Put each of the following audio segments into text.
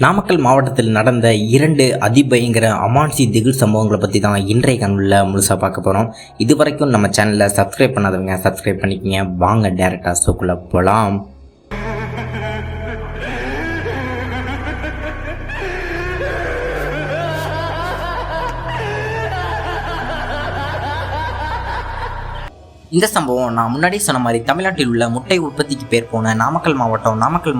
நாமக்கல் மாவட்டத்தில் நடந்த 2 அதிபயங்கர அமானுஷி திகில் சம்பவங்களை பற்றி தான் இன்றைய காணொளியில் முழுசாக பார்க்க போகிறோம். இது வரைக்கும் நம்ம சேனலில் சப்ஸ்கிரைப் பண்ணாதவங்க சப்ஸ்கிரைப் பண்ணிக்கங்க. வாங்க டேரெக்டாக ஷோக்குள்ளே போகலாம். இந்த சம்பவம் நான் முன்னாடி சொன்ன மாதிரி தமிழ்நாட்டில் உள்ள முட்டை உற்பத்திக்கு பேர் போன நாமக்கல்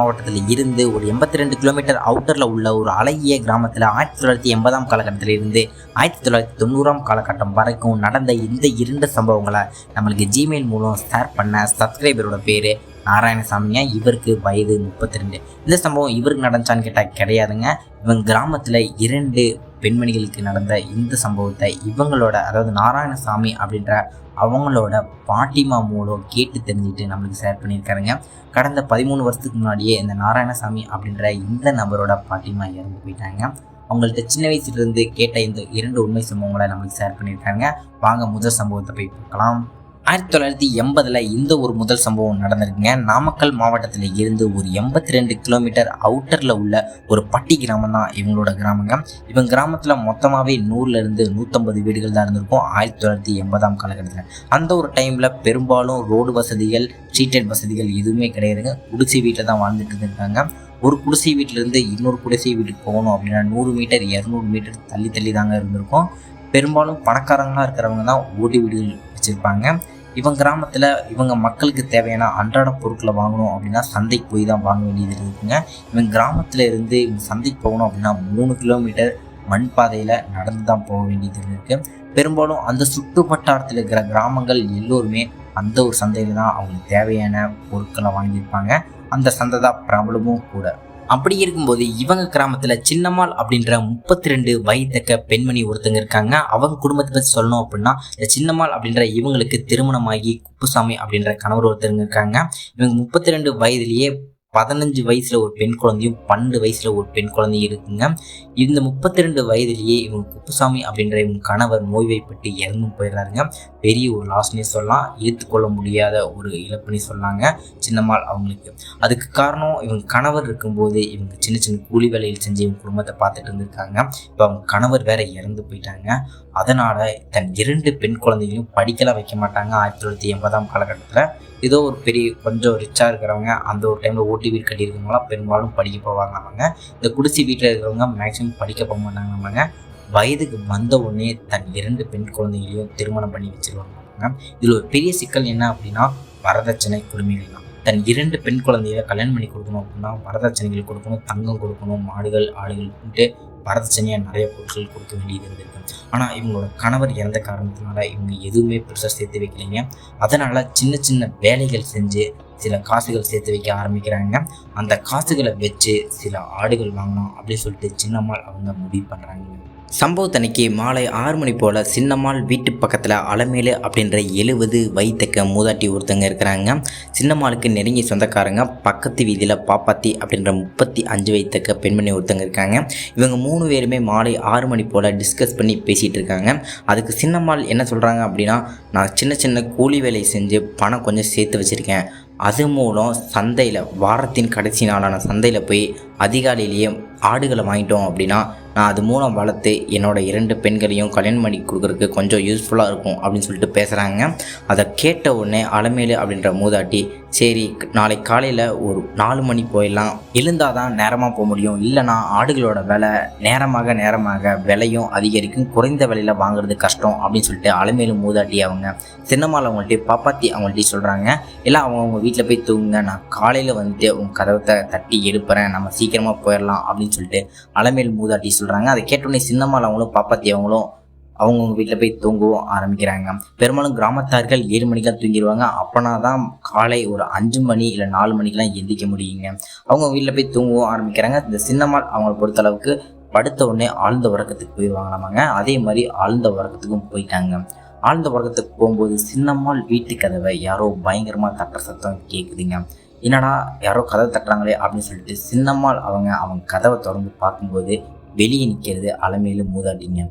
மாவட்டத்தில் இருந்து ஒரு 82 கிலோமீட்டர் அவுட்டரில் உள்ள ஒரு அழகிய கிராமத்தில் 1980 காலகட்டத்தில் இருந்து 1990 காலகட்டம் வரைக்கும் நடந்த இந்த 2 சம்பவங்களை நம்மளுக்கு ஜிமெயில் மூலம் ஷேர் பண்ண சப்ஸ்கிரைபரோட பேர் நாராயணசாமிங்க. இவருக்கு வயது 32. இந்த சம்பவம் இவருக்கு நடந்துச்சான்னு கேட்டால் கிடையாதுங்க. இவங்க கிராமத்தில் 2 பெண்மணிகளுக்கு நடந்த இந்த சம்பவத்தை இவங்களோட, அதாவது நாராயணசாமி அப்படின்ற அவங்களோட பாட்டிமா மூலம் கேட்டு தெரிஞ்சுட்டு நம்மளுக்கு ஷேர் பண்ணியிருக்காருங்க. கடந்த 13 வருஷத்துக்கு முன்னாடியே இந்த நாராயணசாமி அப்படின்ற இந்த நபரோட பாட்டிமா இறந்து போயிட்டாங்க. அவங்கள்ட்ட சின்ன வயசுலேருந்து கேட்ட இந்த 2 உண்மை சம்பவங்களை நம்மளுக்கு ஷேர் பண்ணியிருக்காங்க. வாங்க முதல் சம்பவத்தை போய் பார்க்கலாம். 1980 இந்த ஒரு முதல் சம்பவம் நடந்திருக்குங்க. நாமக்கல் மாவட்டத்தில் இருந்து ஒரு 82 கிலோமீட்டர் அவுட்டரில் உள்ள ஒரு பட்டி கிராமம் தான் இவங்களோட கிராமங்க. இவங்க கிராமத்தில் மொத்தமாகவே 100லேருந்து 150 வீடுகள் தான் இருந்திருக்கும் 1980 காலகட்டத்தில். அந்த ஒரு டைமில் பெரும்பாலும் ரோடு வசதிகள், ஸ்ட்ரீட் வசதிகள் எதுவுமே கிடையாதுங்க. குடிசை வீட்டில் தான் வாழ்ந்துட்டு இருந்திருக்காங்க. ஒரு குடிசை வீட்டிலேருந்து இன்னொரு குடிசை வீட்டுக்கு போகணும் அப்படின்னா 100 மீட்டர் 200 மீட்டர் தள்ளி தாங்க இருந்திருக்கும். பெரும்பாலும் பணக்காரங்களாக இருக்கிறவங்க தான் ஓட்டு வீடுகள் வச்சுருப்பாங்க. இவங்க கிராமத்தில் இவங்க மக்களுக்கு தேவையான அன்றாட பொருட்களை வாங்கணும் அப்படின்னா சந்தைக்கு போய் தான் வாங்க வேண்டியது இருக்குங்க. இவங்க கிராமத்தில் இருந்து இவங்க சந்தைக்கு போகணும் அப்படின்னா 3 கிலோமீட்டர் மண் பாதையில் நடந்து தான் போக வேண்டியது இருக்குது. பெரும்பாலும் அந்த சுற்று வட்டாரத்தில் இருக்கிற கிராமங்கள் எல்லோருமே அந்த ஒரு சந்தையில் தான் அவங்களுக்கு தேவையான பொருட்களை வாங்கியிருப்பாங்க. அந்த சந்தை தான் பிரபலமும் கூட. அப்படி இருக்கும்போது இவங்க கிராமத்தில் சின்னம்மாள் அப்படின்ற 32 வயதுக்க பெண்மணி ஒருத்தங்க இருக்காங்க. அவங்க குடும்பத்தை பற்றி சொல்லணும் அப்படின்னா, இந்த சின்னம்மாள் அப்படின்ற இவங்களுக்கு திருமணமாகி குப்புசாமி அப்படின்ற கணவர் ஒருத்தருங்க இருக்காங்க. இவங்க 32 வயதுலேயே 15 வயசுல ஒரு பெண் குழந்தையும் 12 வயசுல ஒரு பெண் குழந்தையும் இருக்குங்க. இந்த 32 வயதுலேயே இவங்க குப்புசாமி அப்படின்ற இவங்க கணவர் நோய்வாய்ப்பட்டு இறந்தும் போயிடுறாருங்க. பெரிய ஒரு லாஸ்னே சொல்லலாம், ஏற்றுக்கொள்ள முடியாத ஒரு இழப்புனே சொல்லாங்க சின்னம்மாள் அவங்களுக்கு. அதுக்கு காரணம் இவங்க கணவர் இருக்கும்போது இவங்க சின்ன கூலி வேலையில் செஞ்சு இவங்க குடும்பத்தை பார்த்துட்டு இருந்திருக்காங்க. இப்போ அவங்க கணவர் வேற இறந்து போயிட்டாங்க. அதனால தன் 2 பெண் குழந்தைகளையும் படிக்கலாம் வைக்க மாட்டாங்க. 1980 காலகட்டத்தில் ஏதோ ஒரு பெரிய கொஞ்சம் ரிச்சாக இருக்கிறவங்க அந்த ஒரு டைமில் ஓட்டி வீடு கட்டியிருக்கவங்களாம் பெரும்பாலும் படிக்க போவாங்களாமாங்க. இந்த குடிசை வீட்டில் இருக்கிறவங்க மேக்ஸிமம் படிக்க போக மாட்டாங்களாமாங்க. வயதுக்கு வந்த உடனே தன் 2 பெண் குழந்தைகளையும் திருமணம் பண்ணி வச்சிருவாங்க. இதில் ஒரு பெரிய சிக்கல் என்ன அப்படின்னா, வரதட்சணை கொடுமைகள் தான். தன் 2 பெண் குழந்தைகளை கல்யாணம் பண்ணி கொடுக்கணும் அப்படின்னா வரதட்சணைகள் கொடுக்கணும், தங்கம் கொடுக்கணும், மாடுகள் ஆடுகள்ன்ட்டு வரதட்சணையாக நிறைய பொருட்கள் கொடுக்க வேண்டியது இருந்திருக்கு. ஆனால் இவங்களோட கணவர் இறந்த காரணத்தினால இவங்க எதுவுமே பெருசாக சேர்த்து வைக்கலைங்க. அதனால் சின்ன வேலைகள் செஞ்சு சில காசுகள் சேர்த்து வைக்க ஆரம்பிக்கிறாங்க. அந்த காசுகளை வச்சு சில ஆடுகள் வாங்கணும் அப்படின்னு சொல்லிட்டு சின்னம்மாள் அவங்க முடிவு பண்ணுறாங்க. சம்பவத்தன்னைக்கு மாலை 6 மணி போல் சின்னம்மாள் வீட்டு பக்கத்தில் அலமேலு அப்படின்ற 70 வயதுக்க மூதாட்டி ஒருத்தங்க இருக்கிறாங்க. சின்னம்மாளுக்கு நெருங்கிய சொந்தக்காரங்க. பக்கத்து வீதியில் பாப்பாத்தி அப்படின்ற 35 வயதுக்க பெண்மணி ஒருத்தங்க இருக்காங்க. இவங்க 3 பேருமே மாலை 6 மணி போல் டிஸ்கஸ் பண்ணி பேசிகிட்டு இருக்காங்க. அதுக்கு சின்னம்மாள் என்ன சொல்கிறாங்க அப்படின்னா, நான் சின்ன கூலி வேலை செஞ்சு பணம் கொஞ்சம் சேர்த்து வச்சுருக்கேன். அது மூலம் சந்தையில் வாரத்தின் கடைசி நாளான சந்தையில் போய் அதிகாலையிலேயே ஆடுகளை வாங்கிட்டோம் அப்படின்னா நான் அது மூலம் வளர்த்து என்னோடய 2 பெண்களையும் கல்யாணம் பண்ணி கொடுக்குறதுக்கு கொஞ்சம் யூஸ்ஃபுல்லாக இருக்கும் அப்படின்னு சொல்லிட்டு பேசுகிறாங்க. அதை கேட்ட உடனே அலமேலு அப்படின்ற மூதாட்டி, சரி நாளைக்கு காலையில் ஒரு 4 மணி போயிடலாம், எழுந்தால் தான் நேரமாக போக முடியும், இல்லைனா ஆடுகளோட விலை நேரமாக விலையும் அதிகரிக்கும், குறைந்த விலையில் வாங்குறது கஷ்டம் அப்படின்னு சொல்லிட்டு அலமேலு மூதாட்டி அவங்க சின்னம்மாள் அவங்கள்ட்ட பாப்பாத்தி அவங்கள்ட்ட சொல்கிறாங்க. எல்லாம் அவங்க வீட்டில் போய் தூங்குங்க, நான் காலையில் வந்துட்டு உங்கள் கதவை தட்டி எழுப்புறேன், நம்ம சீக்கிரமாக போயிடலாம் அப்படின்னு சொல்லிட்டு அலமேலு மூதாட்டி சொல்கிறாங்க. அதை கேட்டோடனே சின்னம்மாள் அவங்களும் பாப்பாத்தி அவங்களும் அவங்கவுங்க வீட்டில் போய் தூங்கவும் ஆரம்பிக்கிறாங்க. பெரும்பாலும் கிராமத்தார்கள் 7 மணிக்கெலாம் தூங்கிடுவாங்க. அப்போனா தான் காலை ஒரு 5 மணி இல்லை 4 மணிக்கெலாம் எந்திரிக்க முடியுங்க. அவங்க வீட்டில் போய் தூங்கவும் ஆரம்பிக்கிறாங்க. இந்த சின்னம்மாள் அவங்கள பொறுத்தளவுக்கு படுத்த உடனே ஆழ்ந்த உறக்கத்துக்கு போயிடுவாங்களாமாங்க. அதே மாதிரி ஆழ்ந்த உறக்கத்துக்கும் போயிட்டாங்க. ஆழ்ந்த உறக்கத்துக்கு போகும்போது சின்னம்மாள் வீட்டு கதவை யாரோ பயங்கரமாக தட்டுற சத்தம் கேட்குதுங்க. என்னடா யாரோ கதவை தட்டுறாங்களே அப்படின்னு சொல்லிட்டு சின்னம்மாள் அவங்க கதவை திறந்து பார்க்கும்போது வெளியே நிற்கிறது அலமேலு மூதாட்டிங்க.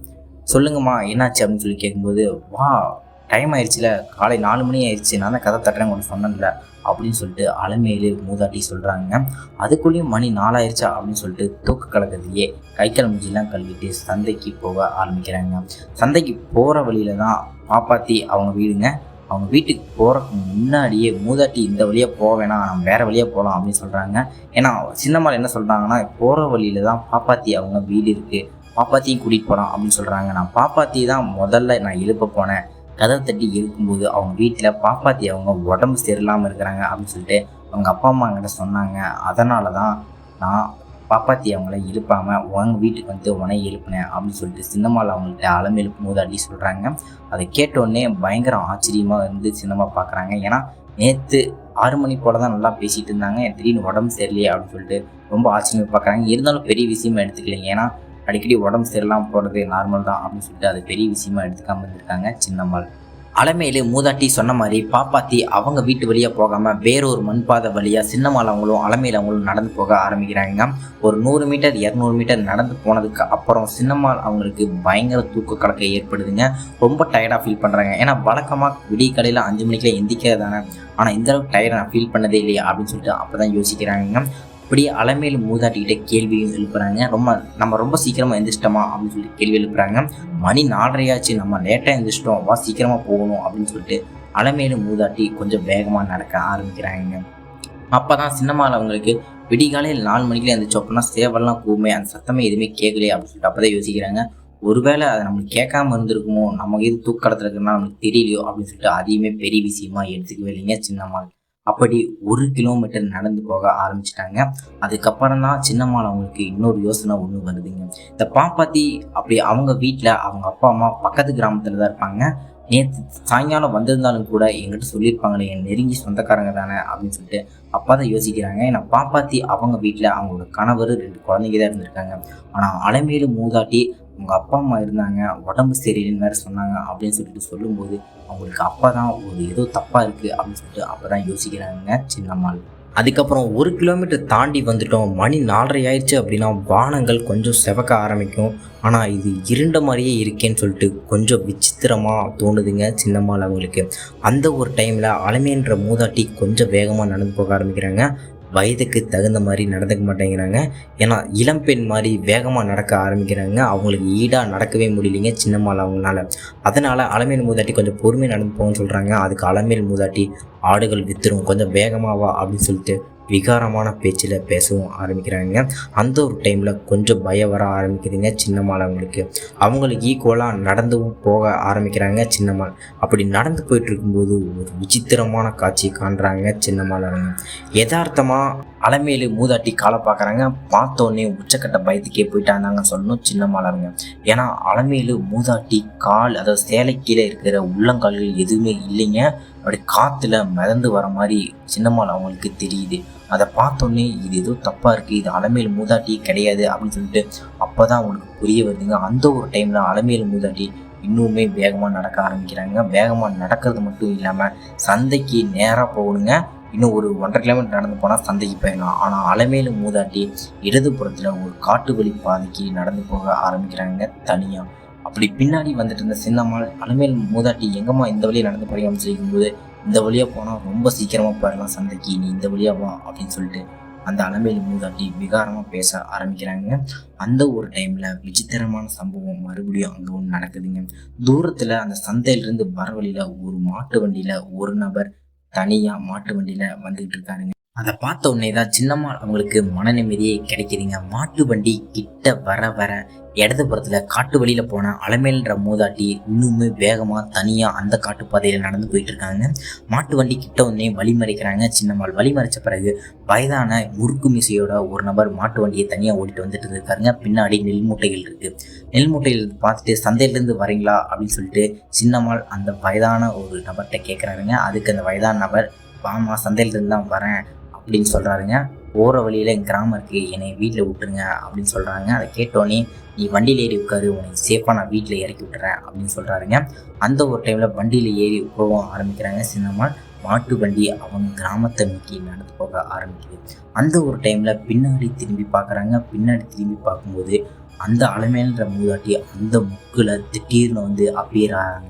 சொல்லுங்கம்மா என்னாச்சு அப்படின்னு சொல்லி கேட்கும்போது, வா டைம் ஆயிடுச்சுல, காலை 4 மணி ஆயிடுச்சு, நான் தான் கதை தட்டுறேன் ஒன்று சொன்னேன்ல அப்படின்னு சொல்லிட்டு அலமேலு மூதாட்டி சொல்கிறாங்க. அதுக்குள்ளேயும் மணி 4 ஆயிடுச்சா அப்படின்னு சொல்லிட்டு தூக்க கலக்கத்திலேயே கை கால் மூஞ்சிலாம் கழுவிட்டு சந்தைக்கு போக ஆரம்பிக்கிறாங்க. சந்தைக்கு போகிற வழியில தான் பாப்பாத்தி அவங்க வீடுங்க. அவங்க வீட்டுக்கு போகிறதுக்கு முன்னாடியே மூதாட்டி இந்த வழியாக போக வேணாம், நம்ம வேறு வழியாக போகலாம் அப்படின்னு சொல்கிறாங்க. ஏன்னா சின்னம்மாள் என்ன சொல்கிறாங்கன்னா, போகிற வழியில தான் பாப்பாத்தி அவங்க வீடு இருக்குது, பாப்பாத்தியும் கூட்டிகிட்டு போகலாம் அப்படின்னு சொல்கிறாங்க. நான் பாப்பாத்தி தான் முதல்ல நான் எழுப்ப போனேன். கதவை தட்டி இருக்கும்போது அவங்க வீட்டில் பாப்பாத்தி அவங்க உடம்பு சரியில்லாமல் இருக்கிறாங்க அப்படின்னு சொல்லிட்டு அவங்க அப்பா அம்மா கிட்ட சொன்னாங்க. அதனால தான் நான் பாப்பாத்தி அவங்கள எழுப்பாமல் உங்க வீட்டுக்கு வந்து உனையை எழுப்பினேன் அப்படின்னு சொல்லிட்டு சின்னம்மாள் அவங்கள்ட்ட அலமேலு மூதாட்டி சொல்கிறாங்க. அதை கேட்டோடனே பயங்கர ஆச்சரியமாக இருந்து சின்னம்மா பார்க்குறாங்க. ஏன்னா நேற்று 6 மணி போல் தான் நல்லா பேசிகிட்டு இருந்தாங்க, திடீர்னு உடம்பு சரியில்லையே அப்படின்னு சொல்லிட்டு ரொம்ப ஆச்சரியமாக பார்க்குறாங்க. இருந்தாலும் பெரிய விஷயமா எடுத்துக்கலைங்க. ஏன்னா அடிக்கடி உடம்பு சரியில்லாமல் போகிறது நார்மல் தான் அப்படின்னு சொல்லிட்டு அது பெரிய விஷயமா எடுத்துக்காமல் இருந்திருக்காங்க சின்னம்மாள். அலமேலு மூதாட்டி சொன்ன மாதிரி பாப்பாத்தி அவங்க வீட்டு வழியாக போகாமல் வேறொரு மண்பாதை வழியாக சின்னம்மாள் அவங்களும் அலமேலு அவங்களும் நடந்து போக ஆரம்பிக்கிறாங்க. ஒரு 100 மீட்டர் 200 மீட்டர் நடந்து போனதுக்கு அப்புறம் சின்னம்மாள் அவங்களுக்கு பயங்கர தூக்க கலக்க ஏற்படுதுங்க. ரொம்ப டயர்டாக ஃபீல் பண்ணுறாங்க. ஏன்னா வழக்கமாக விடிய காலையில் 5 மணிக்கெலாம் எந்திரிக்கிறதானே, ஆனால் இந்த அளவுக்கு டயர்டாக நான் ஃபீல் பண்ணதே இல்லையா அப்படின்னு சொல்லிட்டு அப்போ தான் யோசிக்கிறாங்க. அப்படியே அலமேலு மூதாட்டிக்கிட்ட கேள்வியும் எழுப்புறாங்க. நம்ம ரொம்ப சீக்கிரமாக எழுந்திரிச்சிட்டோமா அப்படின்னு சொல்லிட்டு கேள்வி எழுப்புறாங்க. மணி 4:30 ஆச்சு, நம்ம லேட்டாக எழுந்திரிச்சிட்டோம், வா சீக்கிரமாக போகணும் அப்படின்னு சொல்லிட்டு அலமேலு மூதாட்டி கொஞ்சம் வேகமாக நடக்க ஆரம்பிக்கிறாங்க. அப்போ தான் சின்னம்மாள் அவங்களுக்கு விடிகாலையில் 4 மணிக்குள்ள எழுந்திரிச்சோம் அப்படின்னா சேவல்லாம் கூமே, அந்த சத்தமே எதுவுமே கேட்கலையே அப்படின்னு சொல்லிட்டு அப்போ தான் யோசிக்கிறாங்க. ஒருவேளை அதை நம்மளுக்கு கேட்காம இருந்திருக்குமோ, நம்ம எது தூக்கடத்தில் இருக்குன்னா நம்மளுக்கு தெரியலையோ அப்படின்னு சொல்லிட்டு அதையுமே பெரிய விஷயமா எடுத்துக்கவே இல்லைங்க சின்னம்மாள். அப்படி 1 கிலோமீட்டர் நடந்து போக ஆரம்பிச்சிட்டாங்க. அதுக்கப்புறம் தான் சின்னம்மாள் அவங்களுக்கு இன்னொரு யோசனை ஒன்று வருதுங்க. இந்த பாப்பாத்தி அப்படி அவங்க வீட்டில் அவங்க அப்பா அம்மா பக்கத்து கிராமத்தில் தான் இருப்பாங்க. நேற்று சாயங்காலம் வந்திருந்தாலும் கூட எங்கிட்ட சொல்லியிருப்பாங்களே, என் நெருங்கி சொந்தக்காரங்க தானே அப்படின்னு சொல்லிட்டு அப்பா தான் யோசிக்கிறாங்க. ஏன்னா பாப்பாத்தி அவங்க வீட்டில் அவங்களோட கணவர் 2 குழந்தைங்க தான் இருந்திருக்காங்க. ஆனால் அலமேலு மூதாட்டி அவங்க அப்பா அம்மா இருந்தாங்க, உடம்பு சரியில்லைன்னு வேறு சொன்னாங்க அப்படின்னு சொல்லிட்டு சொல்லும்போது அவங்களுக்கு அப்பா தான் ஒரு ஏதோ தப்பாக இருக்குது அப்படின்னு சொல்லிட்டு அப்போ தான் யோசிக்கிறாங்க சின்னம்மாள். அதுக்கப்புறம் 1 கிலோமீட்டர் தாண்டி வந்துட்டோம். மணி 4:30 ஆயிடுச்சு அப்படின்னா வானங்கள் கொஞ்சம் செவக்க ஆரம்பிக்கும். ஆனால் இது இருண்ட மாதிரியே இருக்கேன்னு சொல்லிட்டு கொஞ்சம் விசித்திரமாக தோணுதுங்க சின்னம்மாள் அவங்களுக்கு. அந்த ஒரு டைமில் அலமேன்ற மூதாட்டி கொஞ்சம் வேகமாக நடந்து போக ஆரம்பிக்கிறாங்க. வயதுக்கு தகுந்த மாதிரி நடந்துக்க மாட்டேங்கிறாங்க. ஏன்னா இளம்பெண் மாதிரி வேகமாக நடக்க ஆரம்பிக்கிறாங்க. அவங்களுக்கு ஈடாக நடக்கவே முடியலைங்க சின்னம்மாள் அவங்களால. அதனால் அலமேல் மூதாட்டி கொஞ்சம் பொறுமையாக நடந்து போகணும்னு சொல்கிறாங்க. அதுக்கு அலமேல் மூதாட்டி ஆடுகள் வித்துரும், கொஞ்சம் வேகமாக வா அப்படின்னு சொல்லிட்டு விகாரமான பேச்சில் பேசவும் ஆரம்பிக்கிறாங்க. அந்த ஒரு டைமில் கொஞ்சம் பயம் வர ஆரம்பிக்குதுங்க சின்னம்மாள் அவங்களுக்கு. அவங்களுக்கு ஈக்குவலாக நடந்தும் போக ஆரம்பிக்கிறாங்க சின்னம்மாள். அப்படி நடந்து போயிட்டு இருக்கும்போது ஒரு விசித்திரமான காட்சி காண்றாங்க சின்னம்மாள் அவங்க. யதார்த்தமாக அலமேலு மூதாட்டி காலை பார்க்குறாங்க. பார்த்தோன்னே உச்சக்கட்ட பயத்துக்கே போயிட்டாங்க சொல்லணும் சின்னம்மாள் அவங்க. ஏன்னா அலமேலு மூதாட்டி கால், அதாவது சேலை கீழே இருக்கிற உள்ளங்கால்கள் எதுவுமே இல்லைங்க. அப்படி காற்றுல மிதந்து வர மாதிரி சின்னம்மாள் அவங்களுக்கு தெரியுது. அதை பார்த்தோன்னே இது ஏதோ தப்பாக இருக்குது, இது அலமேலு மூதாட்டி கிடையாது அப்படின்னு சொல்லிட்டு அப்போ தான் அவங்களுக்கு புரிய வருதுங்க. அந்த ஒரு டைமில் அலமேலு மூதாட்டி இன்னுமே வேகமாக நடக்க ஆரம்பிக்கிறாங்க. வேகமாக நடக்கிறது மட்டும் இல்லாமல் சந்தைக்கு நேராக போகணுங்க. இன்னும் ஒரு 1.5 கிலோமீட்டர் நடந்து போனால் சந்தைக்கு போயிடலாம். ஆனால் அலமேலு மூதாட்டி இடதுபுறத்தில் ஒரு காட்டு வழி பாதைக்கு நடந்து போக ஆரம்பிக்கிறாங்க தனியாக. அப்படி பின்னாடி வந்துட்டு இருந்த சின்னம்மாள் அலமேலு மூதாட்டி எங்கம்மா இந்த வழியாக நடந்து போறீங்க அப்படின்னு சொல்லிக்கும்போது, இந்த வழியாக போனால் ரொம்ப சீக்கிரமாக போயிடலாம் சந்தைக்கு, நீ இந்த வழியாக வா அப்படின்னு சொல்லிட்டு அந்த அலமேலு மூதாட்டி விகாரமாக பேச ஆரம்பிக்கிறாங்க. அந்த ஒரு டைமில் விசித்திரமான சம்பவம் மறுபடியும் அங்கே ஒன்று நடக்குதுங்க. தூரத்தில் அந்த சந்தையிலிருந்து வர வழியில் ஒரு மாட்டு வண்டியில் ஒரு நபர் தனியாக மாட்டு வண்டியில் வந்துக்கிட்டு இருக்காருங்க. அதை பார்த்த உடனே தான் சின்னம்மாள் அவங்களுக்கு மன நிம்மதியே கிடைக்குதுங்க. மாட்டு வண்டி கிட்ட வர வர இடதுபுறத்தில் காட்டு வழியில் போன அலமேல்ன்ற மூதாட்டி இன்னுமே வேகமாக தனியாக அந்த காட்டுப்பாதையில் நடந்து போயிட்டு இருக்காங்க. மாட்டு வண்டி கிட்ட உடனே வழிமறைக்கிறாங்க சின்னம்மாள். வழிமறைச்ச பிறகு வயதான முறுக்கு மீசையோட ஒரு நபர் மாட்டு வண்டியை தனியாக ஓடிட்டு வந்துட்டு இருக்காருங்க. பின்னாடி நெல் மூட்டைகள் இருக்குது. நெல் மூட்டைகள் பார்த்துட்டு சந்தையிலேருந்து வரீங்களா அப்படின்னு சொல்லிட்டு சின்னம்மாள் அந்த வயதான ஒரு நபர்கிட்ட கேட்குறாருங்க. அதுக்கு அந்த வயதான நபர், வாமா சந்தையிலேருந்து தான் வரேன் அப்படின்னு சொல்கிறாருங்க. போகிற வழியில் என் கிராமம் இருக்குது, என்னை வீட்டில் விட்டுருங்க அப்படின்னு சொல்கிறாங்க. அதை கேட்டோன்னே, நீ வண்டியில் ஏறி உட்காரு, உனக்கு சேஃபாக நான் வீட்டில் இறக்கி விட்டுறேன் அப்படின்னு சொல்கிறாருங்க. அந்த ஒரு டைமில் வண்டியில் ஏறி போக ஆரம்பிக்கிறாங்க சின்னம்மாள். மாட்டு வண்டி அவங்க கிராமத்தை நோக்கி நடந்து போக ஆரம்பிக்குது. அந்த ஒரு டைமில் பின்னாடி திரும்பி பார்க்குறாங்க. பின்னாடி திரும்பி பார்க்கும்போது அந்த அலமேல்ன்ற மூதாட்டி அந்த முக்கில் திடீர்னு வந்து அப்பியர் ஆகிறாங்க.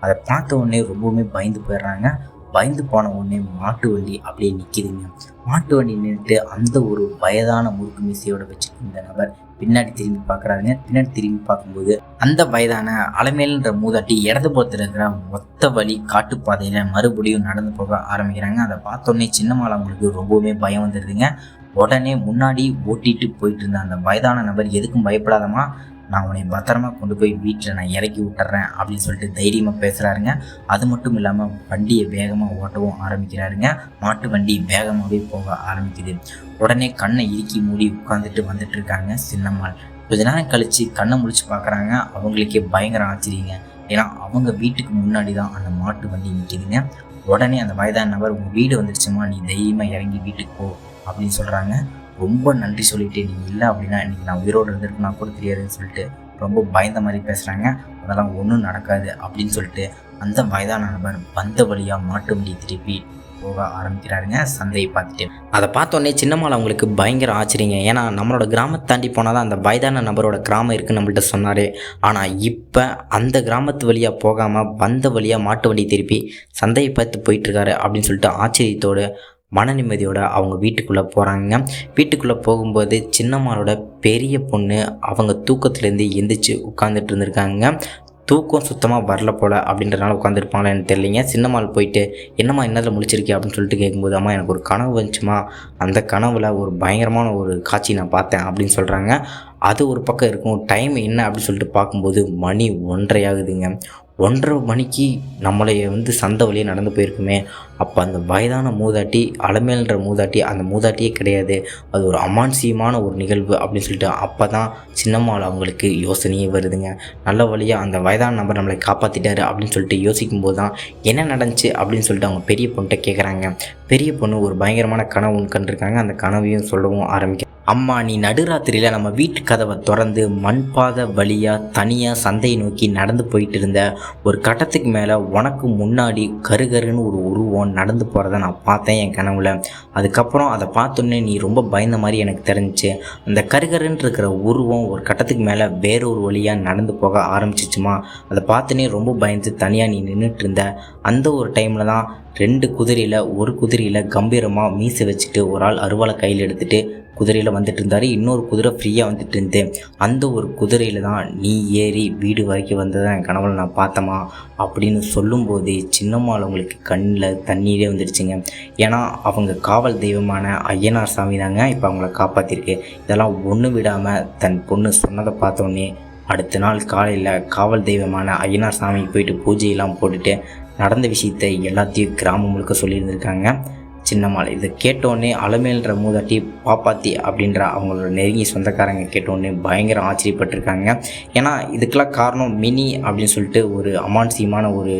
அதை பார்த்த உடனே ரொம்பவுமே பயந்து போயிடுறாங்க. பயந்து போன உடனே மாட்டு வண்டி அப்படியே நிற்கிதுங்க. மாட்டு வண்டி நின்றுட்டு அந்த ஒரு வயதான முறுக்கு மீசையோட வச்சுட்டு இந்த நபர் பின்னாடி திரும்பி பார்க்குறாருங்க. பின்னாடி திரும்பி பார்க்கும்போது அந்த வயதான அலமேலுன்ற மூதாட்டி இடது புறத்தில் இருக்கிற மொத்த வழி காட்டுப்பாதையில் மறுபடியும் நடந்து போக ஆரம்பிக்கிறாங்க. அதை பார்த்தோன்னே சின்னம்மாள் அவங்களுக்கு ரொம்பவுமே பயம் வந்துடுதுங்க. உடனே முன்னாடி ஓட்டிட்டு போயிட்டு இருந்த அந்த வயதான நபர், எதுக்கும் பயப்படாதமா, நான் உன்னை பத்திரமா கொண்டு போய் வீட்டில் நான் இறக்கி விட்டுறேன் அப்படின்னு சொல்லிட்டு தைரியமாக பேசுகிறாருங்க. அது மட்டும் இல்லாமல் வண்டியை வேகமாக ஓட்டவும் ஆரம்பிக்கிறாருங்க. மாட்டு வண்டி வேகமாகவே போக ஆரம்பிக்குது. உடனே கண்ணை இறுக்கி மூடி உட்காந்துட்டு வந்துட்டு இருக்காங்க சின்னம்மாள். கொஞ்ச நேரம் கழித்து கண்ணை முழிச்சு பார்க்குறாங்க. அவங்களுக்கே பயங்கர ஆச்சரியங்க. ஏன்னா அவங்க வீட்டுக்கு முன்னாடி தான் அந்த மாட்டு வண்டி நிற்கிதுங்க. உடனே அந்த வயதான நபர், உங்கள் வீடு வந்துடுச்சுமா, நீ தைரியமாக இறங்கி வீட்டுக்கு போ அப்படின்னு சொல்கிறாங்க. ரொம்ப நன்றி சொல்லிட்டு, நீங்கள் இல்லை அப்படின்னா இன்றைக்கி நான் உயிரோடு இருந்திருக்குன்னா கூட தெரியாதுன்னு சொல்லிட்டு ரொம்ப பயந்த மாதிரி பேசுகிறாங்க. அதெல்லாம் ஒன்றும் நடக்காது அப்படின்னு சொல்லிட்டு அந்த வயதான நபர் வந்த வழியாக மாட்டு வண்டி திருப்பி போக ஆரம்பிக்கிறாருங்க சந்தையை பார்த்துட்டு. அதை பார்த்தோன்னே சின்னம்மாள் அவங்களுக்கு பயங்கர ஆச்சரியங்க. ஏன்னா நம்மளோட கிராமத்தை தாண்டி போனால் தான் அந்த வயதான நபரோட கிராமம் இருக்குன்னு நம்மள்ட்ட சொன்னார். ஆனால் இப்போ அந்த கிராமத்து வழியாக போகாமல் வந்த வழியாக மாட்டு வண்டி திருப்பி சந்தையை பார்த்து போயிட்டுருக்காரு அப்படின்னு சொல்லிட்டு ஆச்சரியத்தோடு மன நிம்மதியோட அவங்க வீட்டுக்குள்ளே போகிறாங்க. வீட்டுக்குள்ளே போகும்போது சின்னம்மாளோட பெரிய பொண்ணு அவங்க தூக்கத்துலேருந்து எந்திரிச்சு உட்காந்துட்டு இருந்திருக்காங்க. தூக்கம் சுத்தமாக வரல போல் அப்படின்றனால உட்காந்துருப்பாங்களா எனக்கு தெரியலைங்க. சின்னம்மாள் போயிட்டு, என்னம்மா என்னதில் முழிச்சிருக்கே அப்படின்னு சொல்லிட்டு கேட்கும்போது, அம்மா எனக்கு ஒரு கனவு வந்துச்சுமா, அந்த கனவில் ஒரு பயங்கரமான ஒரு காட்சி நான் பார்த்தேன் அப்படின்னு சொல்கிறாங்க. அது ஒரு பக்கம் இருக்கும். டைம் என்ன அப்படின்னு சொல்லிட்டு பார்க்கும்போது மணி 1:30 ஆகுதுங்க. 1:30 மணிக்கு நம்மளை சந்தை வழியாக நடந்து போயிருக்குமே. அப்போ அந்த வயதான மூதாட்டி, அலமேல்ன்ற மூதாட்டி, அந்த மூதாட்டியே கிடையாது, அது ஒரு அமானுஷ்யமான ஒரு நிகழ்வு அப்படின்னு சொல்லிட்டு அப்போ தான் சின்னம்மாள் அவங்களுக்கு யோசனையே வருதுங்க. நல்ல வழியாக அந்த வயதான நபர் நம்மளை காப்பாற்றிட்டாரு அப்படின்னு சொல்லிட்டு யோசிக்கும்போது தான் என்ன நடந்துச்சு அப்படின்னு சொல்லிட்டு அவங்க பெரிய பொண்ணுகிட்ட கேட்குறாங்க. பெரிய பொண்ணு ஒரு பயங்கரமான கனவு ஒன்று கண்டிருக்காங்க. அந்த கனவையும் சொல்லவும் ஆரம்பிக்க, அம்மா, நீ நடுராத்திரியில் நம்ம வீட்டு கதவை திறந்து மண்பாதை வழியாக தனியாக சந்தையை நோக்கி நடந்து போயிட்டு இருந்த ஒரு கட்டத்துக்கு மேலே உனக்கு முன்னாடி கருகருன்னு ஒரு உருவம் நடந்து போகிறத நான் பார்த்தேன் என் கனவுல. அதுக்கப்புறம் அதை பார்த்தோன்னே நீ ரொம்ப பயந்த மாதிரி எனக்கு தெரிஞ்சிச்சு. அந்த கருகருன்னு இருக்கிற உருவம் ஒரு கட்டத்துக்கு மேலே வேறொரு வழியாக நடந்து போக ஆரம்பிச்சிச்சுமா. அதை பார்த்துனே ரொம்ப பயந்து தனியாக நீ நின்றுட்டு இருந்த. அந்த ஒரு டைமில் தான் 2 குதிரையில் ஒரு குதிரையில் கம்பீரமாக மீசை வச்சுட்டு ஒரு ஆள் அருவாளை கையில் எடுத்துகிட்டு குதிரையில் வந்துட்டு இருந்தார். இன்னொரு குதிரை ஃப்ரீயாக வந்துட்டு இருந்தேன். அந்த ஒரு குதிரையில் தான் நீ ஏறி வீடு வரைக்கும் வந்ததை என் கனவுல நான் பார்த்தமா அப்படின்னு சொல்லும்போதே சின்னம்மாள் அவங்களுக்கு கண்ணில் தண்ணீரே வந்துடுச்சுங்க. ஏன்னா அவங்க காவல் தெய்வமான ஐயனார் சாமி தாங்க இப்போ அவங்கள காப்பாற்றிருக்கு. இதெல்லாம் ஒன்று விடாமல் தன் பொண்ணு சொன்னதை பார்த்தோன்னே அடுத்த நாள் காலையில் காவல் தெய்வமான ஐயனார் சாமிக்கு போயிட்டு பூஜையெல்லாம் போட்டுட்டு நடந்த விஷயத்தை எல்லாத்தையும் கிராமம் முழுக்க சொல்லியிருந்திருக்காங்க சின்னம்மாள். இதை கேட்டோடனே அலமேல்ன்ற மூதாட்டி, பாப்பாத்தி அப்படின்ற அவங்களோட நெருங்கிய சொந்தக்காரங்க கேட்டோடனே பயங்கர ஆச்சரியப்பட்டிருக்காங்க. ஏன்னா இதுக்கெல்லாம் காரணம் மினி அப்படின்னு சொல்லிட்டு ஒரு அமானுஷ்யமான ஒரு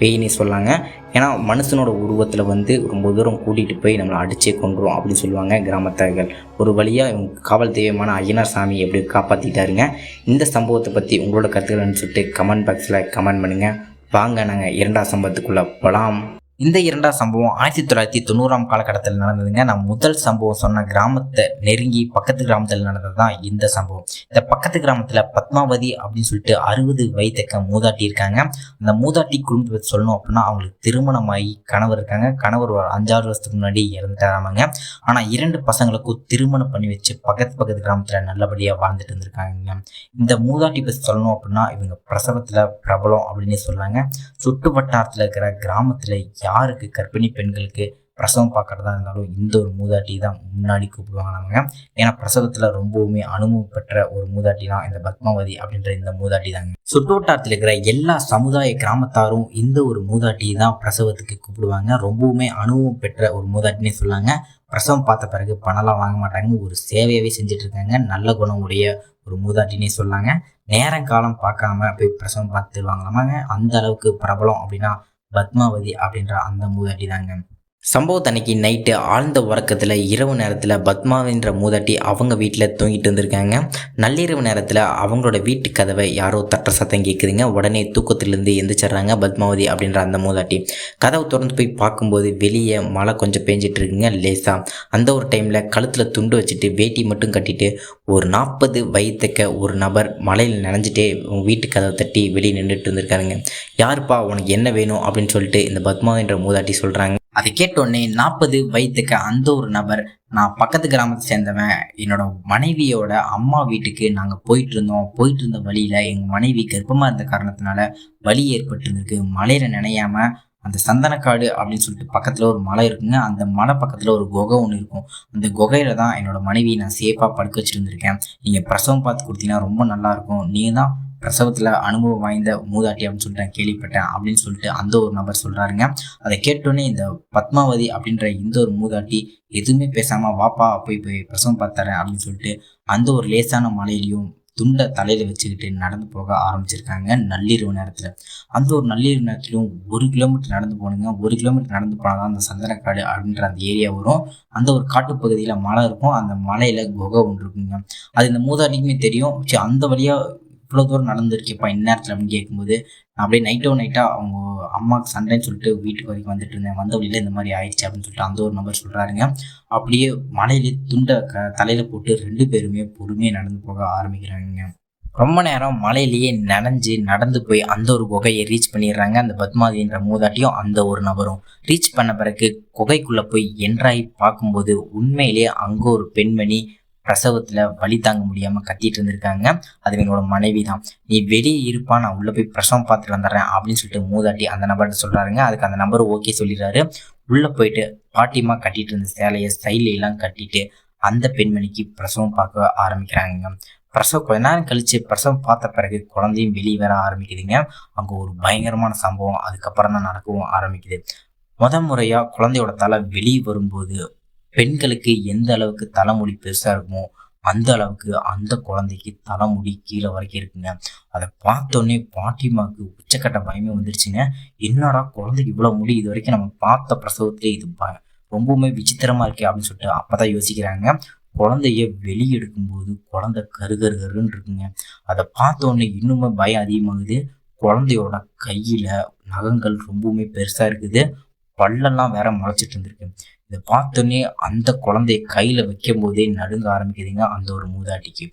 பேயினே சொல்லாங்க. ஏன்னா மனுஷனோட உருவத்தில் ரொம்ப தூரம் கூட்டிகிட்டு போய் நம்மளை அடிச்சே கொண்டுரும் அப்படின்னு சொல்லுவாங்க கிராமத்தார்கள். ஒரு வழியாக இவங்க காவல் தெய்வமான ஐயனார் சாமி எப்படி காப்பாற்றிட்டாருங்க. இந்த சம்பவத்தை பற்றி உங்களோட கருத்துக்கள்னு சொல்லிட்டு கமெண்ட் பாக்ஸில் கமெண்ட் பண்ணுங்கள். வாங்க நாங்கள் 2ஆம் சம்பவத்துக்குள்ளே போகலாம். இந்த 2ஆம் சம்பவம் 1990 காலகட்டத்தில் நடந்ததுங்க. நான் முதல் சம்பவம் சொன்ன கிராமத்தை நெருங்கி பக்கத்து கிராமத்தில் நடந்தது தான் இந்த சம்பவம். இந்த பக்கத்து கிராமத்தில் பத்மாவதி அப்படின்னு சொல்லிட்டு 60 வயதுக்க மூதாட்டி இருக்காங்க. அந்த மூதாட்டி குடும்பத்தை பற்றி சொல்லணும் அப்படின்னா அவங்களுக்கு திருமணமாகி கணவர் இருக்காங்க. கணவர் ஒரு 5-6 வருஷத்துக்கு முன்னாடி இறந்துட்டாராமாங்க. ஆனால் 2 பசங்களுக்கும் திருமணம் பண்ணி வச்சு பக்கத்து கிராமத்தில் நல்லபடியாக வாழ்ந்துட்டு இருந்திருக்காங்க. இந்த மூதாட்டி பற்றி சொல்லணும் அப்படின்னா இவங்க பிரசவத்தில் பிரபலம் அப்படின்னு சொல்லாங்க. சுற்று வட்டாரத்தில் இருக்கிற கிராமத்தில் யாருக்கு கர்ப்பிணி பெண்களுக்கு பிரசவம் பார்க்கறதா இருந்தாலும் இந்த ஒரு மூதாட்டி தான் முன்னாடி கூப்பிடுவாங்க நாங்க. ஏன்னா பிரசவத்தில் ரொம்பவுமே அனுபவம் பெற்ற ஒரு மூதாட்டி தான் இந்த பத்மாவதி அப்படின்ற இந்த மூதாட்டி தாங்க. சுற்று வட்டாரத்தில் இருக்கிற எல்லா சமுதாய கிராமத்தாரும் இந்த ஒரு மூதாட்டியை தான் பிரசவத்துக்கு கூப்பிடுவாங்க. ரொம்பவுமே அனுபவம் பெற்ற ஒரு மூதாட்டினே சொல்லாங்க. பிரசவம் பார்த்த பிறகு பணம்லாம் வாங்க மாட்டாங்க, ஒரு சேவையாகவே செஞ்சுட்டு இருக்காங்க. நல்ல குணம் உடைய ஒரு மூதாட்டினே சொல்லாங்க. நேரம் காலம் பார்க்காம போய் பிரசவம் பார்த்து தருவாங்களாமாங்க. அந்த அளவுக்கு பிரபலம் அப்படின்னா பத்மாவதி அப்படின்ற அந்த மூதாட்டி தாங்க. சம்பவத்தன்னைக்கு நைட்டு ஆழ்ந்த உறக்கத்தில் இரவு நேரத்தில் பத்மாவின்ற மூதாட்டி அவங்க வீட்டில் தூங்கிட்டு இருந்திருக்காங்க. நள்ளிரவு நேரத்தில் அவங்களோட வீட்டு கதவை யாரோ தட்டுற சத்தம் கேட்குதுங்க. உடனே தூக்கத்திலேருந்து எந்திரிச்சிட்றாங்க பத்மாவதி அப்படின்ற அந்த மூதாட்டி. கதவை திறந்து போய் பார்க்கும்போது வெளியே மழை கொஞ்சம் பேஞ்சிட்டு இருக்குங்க லேசாக. அந்த ஒரு டைமில் கழுத்தில் துண்டு வச்சுட்டு வேட்டி மட்டும் கட்டிட்டு ஒரு 40 வயதுக்க ஒரு நபர் மழையில் நனைஞ்சிட்டே வீட்டு கதவை தட்டி வெளியே நின்றுட்டு இருந்திருக்காருங்க. யாருப்பா உனக்கு என்ன வேணும் அப்படின்னு சொல்லிட்டு இந்த பத்மாவின்ற மூதாட்டி சொல்கிறாங்க. அதை கேட்டோடனே 40 வயதுக்கு அந்த ஒரு நபர், நான் பக்கத்து கிராமத்தை சேர்ந்தவன், என்னோட மனைவியோட அம்மா வீட்டுக்கு நாங்கள் போயிட்டு இருந்த வழியில் எங்கள் மனைவி கர்ப்பமாக இருந்த காரணத்தினால வலி ஏற்பட்டு இருந்திருக்கு. மலையில் நினையாம அந்த சந்தனக்காடு அப்படின்னு சொல்லிட்டு பக்கத்தில் ஒரு மலை இருக்குங்க. அந்த மலை பக்கத்தில் ஒரு குகை ஒன்று இருக்கும். அந்த குகையில தான் என்னோட மனைவி நான் சேஃபாக படுக்க வச்சுட்டு இருந்திருக்கேன். நீங்கள் பிரசவம் பார்த்து கொடுத்தீங்கன்னா ரொம்ப நல்லாயிருக்கும். நீங்கள் தான் பிரசவத்தில் அனுபவம் வாய்ந்த மூதாட்டி அப்படின்னு சொல்லிட்டு நான் கேள்விப்பட்டேன் அப்படின்னு சொல்லிட்டு அந்த ஒரு நபர் சொல்கிறாருங்க. அதை கேட்டோன்னே இந்த பத்மாவதி அப்படின்ற இந்த ஒரு மூதாட்டி எதுவுமே பேசாமல் வாப்பா போய் பிரசவம் பார்த்துறேன் அப்படின்னு சொல்லிட்டு அந்த ஒரு லேசான மலையிலையும் துண்டை தலையில் வச்சுக்கிட்டு நடந்து போக ஆரம்பிச்சிருக்காங்க நள்ளிரவு நேரத்தில். அந்த ஒரு நள்ளிரவு நேரத்துலையும் 1 கிலோமீட்டர் நடந்து போகணுங்க. 1 கிலோமீட்டர் நடந்து போனால் தான் அந்த சந்தனக்காடு அப்படின்ற அந்த ஏரியா வரும். அந்த ஒரு காட்டுப்பகுதியில் மலை இருக்கும். அந்த மலையில் குகை ஒன்று இருக்குங்க. அது இந்த மூதாட்டிக்குமே தெரியும். சரி, அந்த வழியாக இவ்வளோ தூரம் நடந்துருக்கேப்பா இந்நேரத்தில் அப்படின்னு கேட்கும்போது, நான் அப்படியே நைட்டாக அவங்க அம்மாவுக்கு சண்டைன்னு சொல்லிட்டு வீட்டுக்கு வரைக்கும் வந்துட்டு இருந்தேன். வந்த வழியில் இந்த மாதிரி ஆயிடுச்சு அப்படின்னு சொல்லிட்டு அந்த ஒரு நபர் சொல்கிறாருங்க. அப்படியே மலையிலே துண்டை தலையில் போட்டு 2 பேருமே பொறுமையாக நடந்து போக ஆரம்பிக்கிறாங்க. ரொம்ப நேரம் மலையிலேயே நனைஞ்சு நடந்து போய் அந்த ஒரு குகையை ரீச் பண்ணிடுறாங்க. அந்த பத்மாவதின்ற மூதாட்டியும் அந்த ஒரு நபரும் ரீச் பண்ண பிறகு குகைக்குள்ளே போய் என்ட்ராகி பார்க்கும்போது உண்மையிலேயே அங்கே ஒரு பெண்மணி பிரசவத்தில் வலி தாங்க முடியாமல் கத்திட்டு இருந்திருக்காங்க. அது என்னோட மனைவி தான். நீ வெளியே இருப்பா, நான் உள்ளே போய் பிரசவம் பார்த்துட்டு வந்துடுறேன் அப்படின்னு சொல்லிட்டு மூதாட்டி அந்த நபர்கிட்ட சொல்கிறாருங்க. அதுக்கு அந்த நபர் ஓகே சொல்லிடுறாரு. உள்ளே போயிட்டு பாட்டிமா கட்டிட்டு இருந்த சேலையை ஸ்டைலாம் கட்டிட்டு அந்த பெண்மணிக்கு பிரசவம் பார்க்க ஆரம்பிக்கிறாங்க. கொஞ்ச நேரம் கழிச்சு பிரசவம் பார்த்த பிறகு குழந்தையும் வெளியே வர ஆரம்பிக்குதுங்க. அங்கே ஒரு பயங்கரமான சம்பவம் அதுக்கப்புறம் தான் நடக்கவும் ஆரம்பிக்குது. முறையாக குழந்தையோட தலை வெளியே வரும்போது பெண்களுக்கு எந்த அளவுக்கு தலைமுடி பெருசாக இருக்குமோ அந்த அளவுக்கு அந்த குழந்தைக்கு தலைமுடி கீழே வரைக்கும் இருக்குங்க. அதை பார்த்தோன்னே பாட்டிமாவுக்கு உச்சக்கட்ட பயமே வந்துருச்சுங்க. என்னடா குழந்தைக்கு இவ்வளோ முடி, இது வரைக்கும் நம்ம பார்த்த பிரசவத்திலே இது ரொம்பவுமே விசித்திரமா இருக்கே அப்படின்னு சொல்லிட்டு அப்பதான் யோசிக்கிறாங்க. குழந்தைய வெளியே எடுக்கும்போது குழந்தை கருகருன்னு இருக்குங்க. அதை பார்த்தோன்னே இன்னுமே பயம் அதிகமாகுது. குழந்தையோட கையில நகங்கள் ரொம்பவுமே பெருசா இருக்குது. பல்லெல்லாம் வேற முளைச்சிட்டு இருந்திருக்கு. இதை பார்த்தோன்னே அந்த குழந்தைய கையில வைக்கும் போதே நடுங்க ஆரம்பிக்குதுங்க அந்த ஒரு மூதாட்டிக்கு.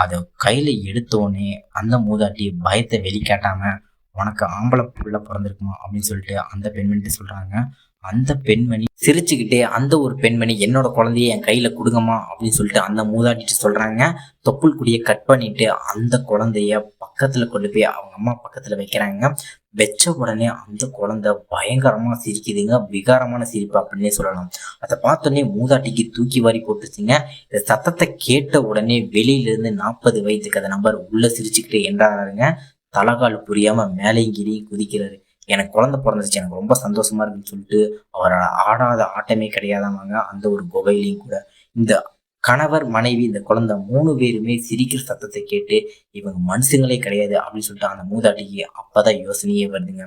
அதை கையில எடுத்தோடனே அந்த மூதாட்டி பயத்தை வெளிக்காட்டாம, உனக்கு ஆம்பளை புள்ள பிறந்திருக்குமா அப்படின்னு சொல்லிட்டு அந்த பெண்மணிட்டு சொல்றாங்க. அந்த பெண்மணி சிரிச்சுக்கிட்டே அந்த ஒரு பெண்மணி என்னோட குழந்தைய என் கையில கொடுங்கம்மா அப்படின்னு சொல்லிட்டு அந்த மூதாட்டிட்டு சொல்றாங்க. தொப்புள் குடியை கட் பண்ணிட்டு அந்த குழந்தைய பக்கத்துல கொண்டு போய் அவங்க அம்மா பக்கத்துல வைக்கிறாங்க. வச்ச உடனே அந்த குழந்தை பயங்கரமா சிரிக்குதுங்க. விகாரமான சிரிப்பு அப்படின்னே சொல்லலாம். அதை பார்த்தோன்னே மூதாட்டிக்கு தூக்கி வாரி போட்டுச்சுங்க. இந்த சத்தத்தை கேட்ட உடனே வெளியில இருந்து 40 வயதுக்கு அந்த நபர் உள்ள சிரிச்சுக்கிட்டு என்றாருங்க. தலகால் புரியாம மேலையும் கீழையும் குதிக்கிறாரு. எனக்கு குழந்தை பிறந்துச்சு, எனக்கு ரொம்ப சந்தோஷமா இருக்குன்னு சொல்லிட்டு அவரோட ஆடாத ஆட்டமே கிடையாதாமாங்க அந்த ஒரு குகையிலையும் கூட. இந்த கணவர் மனைவி இந்த குழந்தை 3 பேருமே சிரிக்கிற சத்தத்தை கேட்டு இவங்க மனுஷங்களே கிடையாது அப்படின்னு சொல்லிட்டு அந்த மூதாட்டிக்கு அப்பதான் யோசனையே வருதுங்க.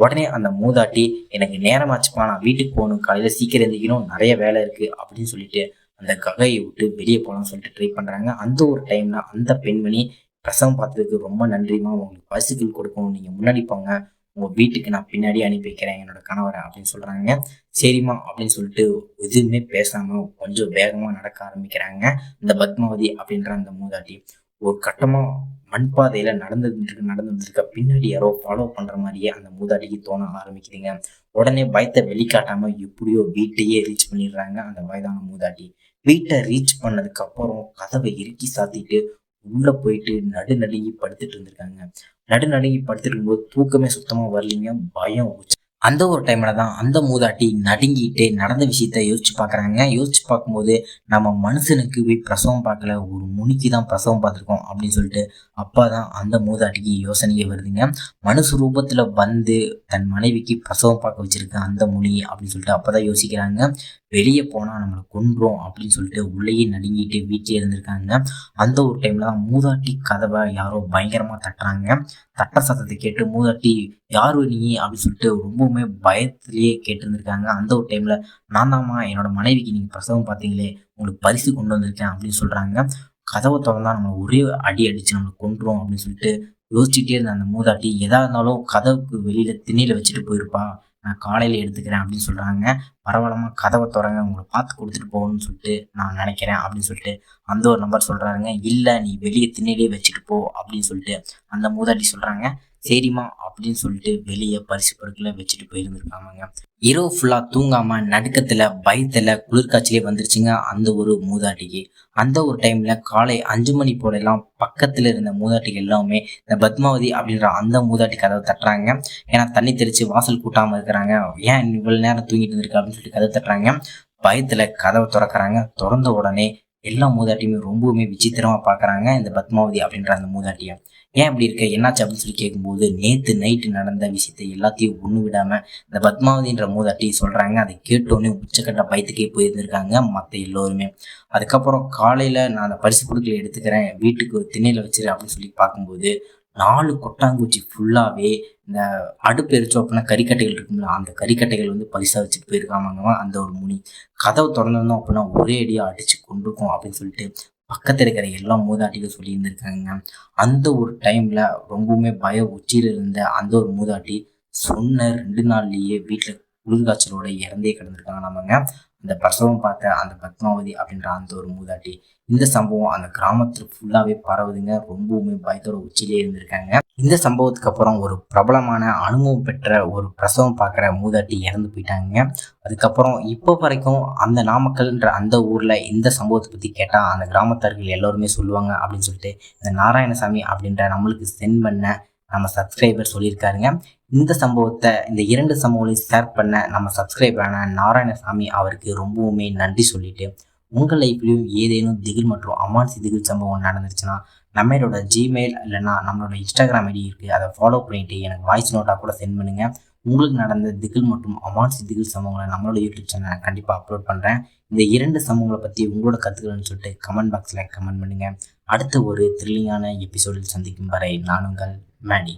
உடனே அந்த மூதாட்டி, எனக்கு நேரமாச்சுப்பா, நான் வீட்டுக்கு போகணும், காலையில சீக்கிரம் எழுந்திக்கணும், நிறைய வேலை இருக்கு அப்படின்னு சொல்லிட்டு அந்த ககையை விட்டு வெளியே போகலாம்னு சொல்லிட்டு ட்ரை பண்றாங்க. அந்த ஒரு டைம்ல அந்த பெண்மணி, பிரசவம் பார்த்ததுக்கு ரொம்ப நன்றிமா, உங்களுக்கு பரிசுகள் கொடுக்கணும், நீங்க முன்னாடி போங்க, உங்க வீட்டுக்கு நான் பின்னாடி அனுப்பி வைக்கிறேன் என்னோட கணவரை அப்படின்னு சொல்றாங்க. சரிம்மா அப்படின்னு சொல்லிட்டு எதுவுமே பேசாம கொஞ்சம் வேகமா நடக்க ஆரம்பிக்கிறாங்க இந்த பத்மாவதி அப்படின்ற அந்த மூதாட்டி. ஒரு கட்டமா மண்பாதையில நடந்துருக்க பின்னாடி யாரோ ஃபாலோ பண்ற மாதிரியே அந்த மூதாட்டிக்கு தோண ஆரம்பிக்குதுங்க. உடனே பயத்தை வெளிக்காட்டாம எப்படியோ வீட்டையே ரீச் பண்ணிடுறாங்க அந்த வயதான மூதாட்டி. வீட்டை ரீச் பண்ணதுக்கு அப்புறம் கதவை இறுக்கி சாத்திட்டு உள்ள போயிட்டு நடுநடுங்கி படுத்துட்டு இருந்திருக்காங்க. நடுநடுங்கி படுத்துட்டு இருக்கும்போது தூக்கமே சுத்தமா வரலீங்க. பயம். அந்த ஒரு டைம்ல தான் அந்த மூதாட்டி நடுங்கிட்டு நடந்த விஷயத்த யோசிச்சு பார்க்குறாங்க. யோசிச்சு பார்க்கும்போது நம்ம மனுஷனுக்கு போய் பிரசவம் பார்க்கல, ஒரு முனிக்கு தான் பிரசவம் பார்த்துருக்கோம் அப்படின்னு சொல்லிட்டு அப்பா தான் அந்த மூதாட்டிக்கு யோசனையே வருதுங்க. மனுஷ ரூபத்தில் வந்து தன் மனைவிக்கு பிரசவம் பார்க்க வச்சிருக்க அந்த முனி அப்படின்னு சொல்லிட்டு அப்பதான் யோசிக்கிறாங்க. வெளியே போனால் நம்மளை கொன்றோம் அப்படின்னு சொல்லிட்டு உள்ளேயே நடுங்கிட்டு வீட்டிலே இருந்திருக்காங்க. அந்த ஒரு டைமில் தான் மூதாட்டி கதவை யாரோ பயங்கரமாக தட்டுறாங்க. தட்ட சத்தத்தை கேட்டு மூதாட்டி யார் நீ அப்படின்னு சொல்லிட்டு ரொம்பவுமே பயத்திலேயே கேட்டுருந்துருக்காங்க. அந்த ஒரு டைமில் நான் தாம்மா என்னோட மனைவிக்கு நீங்கள் பிரசவம் பார்த்தீங்களே உங்களுக்கு பரிசு கொண்டு வந்திருக்கேன் அப்படின்னு சொல்கிறாங்க. கதவை திறந்தா நம்ம ஒரே அடி அடித்து நம்மளை கொண்டுரும் அப்படின்னு சொல்லிட்டு யோசிச்சுட்டே இருந்த அந்த மூதாட்டி எதா இருந்தாலும் கதவுக்கு வெளியில் திண்ணையில் வச்சுட்டு போயிருப்பா, நான் காலையில் எடுத்துக்கிறேன் அப்படின்னு சொல்கிறாங்க. பரவாயில்லமா கதவை திறங்க உங்களை பார்த்து கொடுத்துட்டு போகணும்னு சொல்லிட்டு நான் நினைக்கிறேன் அப்படின்னு சொல்லிட்டு அந்த ஒரு நம்பர் சொல்கிறாருங்க. இல்லை நீ வெளியே திண்ணையிலே வச்சுட்டு போ அப்படின்னு சொல்லிட்டு அந்த மூதாட்டி சொல்கிறாங்க. சரிம்மா அப்படின்னு சொல்லிட்டு வெளியே பரிசு பொருட்களை வச்சுட்டு போயிருந்துருக்காங்க. இரவு ஃபுல்லாக தூங்காமல் நடுக்கத்தில் பயத்தில் குளிர்காய்ச்சலே வந்துருச்சுங்க அந்த ஒரு மூதாட்டிக்கு. அந்த ஒரு டைமில் காலை 5 மணி போலெல்லாம் பக்கத்தில் இருந்த மூதாட்டிகள் எல்லாமே இந்த பத்மாவதி அப்படின்ற அந்த மூதாட்டி கதவை தட்டுறாங்க. ஏன்னா தண்ணி தெளித்து வாசல் கூட்டாமல் இருக்கிறாங்க. ஏன் இவ்வளோ நேரம் தூங்கிட்டு இருந்திருக்கா அப்படின்னு சொல்லிட்டு கதவை தட்டுறாங்க. பயத்தில் கதவை திறக்கிறாங்க. திறந்த உடனே எல்லா மூதாட்டியுமே ரொம்பவுமே விசித்திரமாக பார்க்குறாங்க இந்த பத்மாவதி அப்படின்ற அந்த மூதாட்டியை. ஏன் இப்படி இருக்க என்னாச்சு அப்படின்னு சொல்லி கேட்கும்போது நேற்று நைட்டு நடந்த விஷயத்தை எல்லாத்தையும் ஒன்று விடாமல் இந்த பத்மாவதின்ற மூதாட்டி சொல்கிறாங்க. அதை கேட்டோன்னே உச்சக்கட்ட பயத்துக்கே போயிருந்திருக்காங்க மற்ற எல்லோருமே. அதுக்கப்புறம் காலையில் நான் அந்த பரிசு பொருட்களை எடுத்துக்கிறேன் வீட்டுக்கு திண்ணையில் வச்சிரு அப்படின்னு சொல்லி பார்க்கும்போது 4 கொட்டாங்குச்சி ஃபுல்லாகவே இந்த அடுப்பு எரிச்சோம் அப்படின்னா கறிக்கட்டைகள் இருக்குங்களா அந்த கறிக்கட்டைகள் வந்து பரிசாக வச்சுட்டு போயிருக்காங்க அந்த ஒரு முனி. கதவு திறந்தோம் அப்படின்னா ஒரே அடியாக அடித்து கொண்டிருக்கோம் அப்படின்னு சொல்லிட்டு பக்கத்தில் இருக்கிற எல்லா மூதாட்டிகளும் சொல்லியிருந்திருக்காங்க. அந்த ஒரு டைமில் ரொம்பவுமே பய உச்சியில் இருந்த அந்த ஒரு மூதாட்டி சொன்ன 2 நாள்லேயே வீட்டில் குளிர்காய்ச்சலோட இறந்தே கிடந்திருக்காங்க. நம்மங்க அந்த பிரசவம் பார்த்த அந்த பத்மாவதி அப்படின்ற அந்த ஒரு மூதாட்டி. இந்த சம்பவம் அந்த கிராமத்தில் ஃபுல்லாகவே பரவுதுங்க. ரொம்பவுமே பயத்தோட உச்சியிலே இருந்திருக்காங்க. இந்த சம்பவத்துக்கு அப்புறம் ஒரு பிரபலமான அனுபவம் பெற்ற ஒரு பிரசவம் பார்க்குற மூதாட்டி இறந்து போயிட்டாங்க. அதுக்கப்புறம் இப்போ வரைக்கும் அந்த நாமக்கல்ன்ற அந்த ஊரில் இந்த சம்பவத்தை பற்றி கேட்டால் அந்த கிராமத்தார்கள் எல்லோருமே சொல்லுவாங்க அப்படின்னு சொல்லிட்டு இந்த நாராயணசாமி அப்படின்ற நம்மளுக்கு சென்ட் பண்ண நம்ம சப்ஸ்கிரைபர் சொல்லியிருக்காருங்க. இந்த சம்பவத்தை இந்த 2 சம்பவங்களையும் ஷேர் பண்ண நம்ம சப்ஸ்கிரைபரான நாராயணசாமி அவருக்கு ரொம்பவுமே நன்றி சொல்லிட்டு உங்கள் லைஃப்லையும் ஏதேனும் திகில் மற்றும் அமானுஷ திகில் சம்பவம் நடந்துருச்சுன்னா நம்மளோட ஜிமெயில் இல்லைன்னா நம்மளோட இன்ஸ்டாகிராம் ஐடி இருக்குது, அதை ஃபாலோ பண்ணிவிட்டு எனக்கு வாய்ஸ் நோட்டாக கூட சென்ட் பண்ணுங்கள். உங்களுக்கு நடந்த திகில் மற்றும் அமானுஷ திகில் சம்பவங்களை நம்மளோட யூடியூப் சேனல் கண்டிப்பாக அப்லோட் பண்ணுறேன். இந்த 2 சம்பவங்களை பற்றி உங்களோட கருத்துக்கள்னு சொல்லிட்டு கமெண்ட் பாக்ஸில் கமெண்ட் பண்ணுங்கள். அடுத்த ஒரு த்ரில்லிங்கான எபிசோடில் சந்திக்கும் வரை நான் உங்கள் மேடி.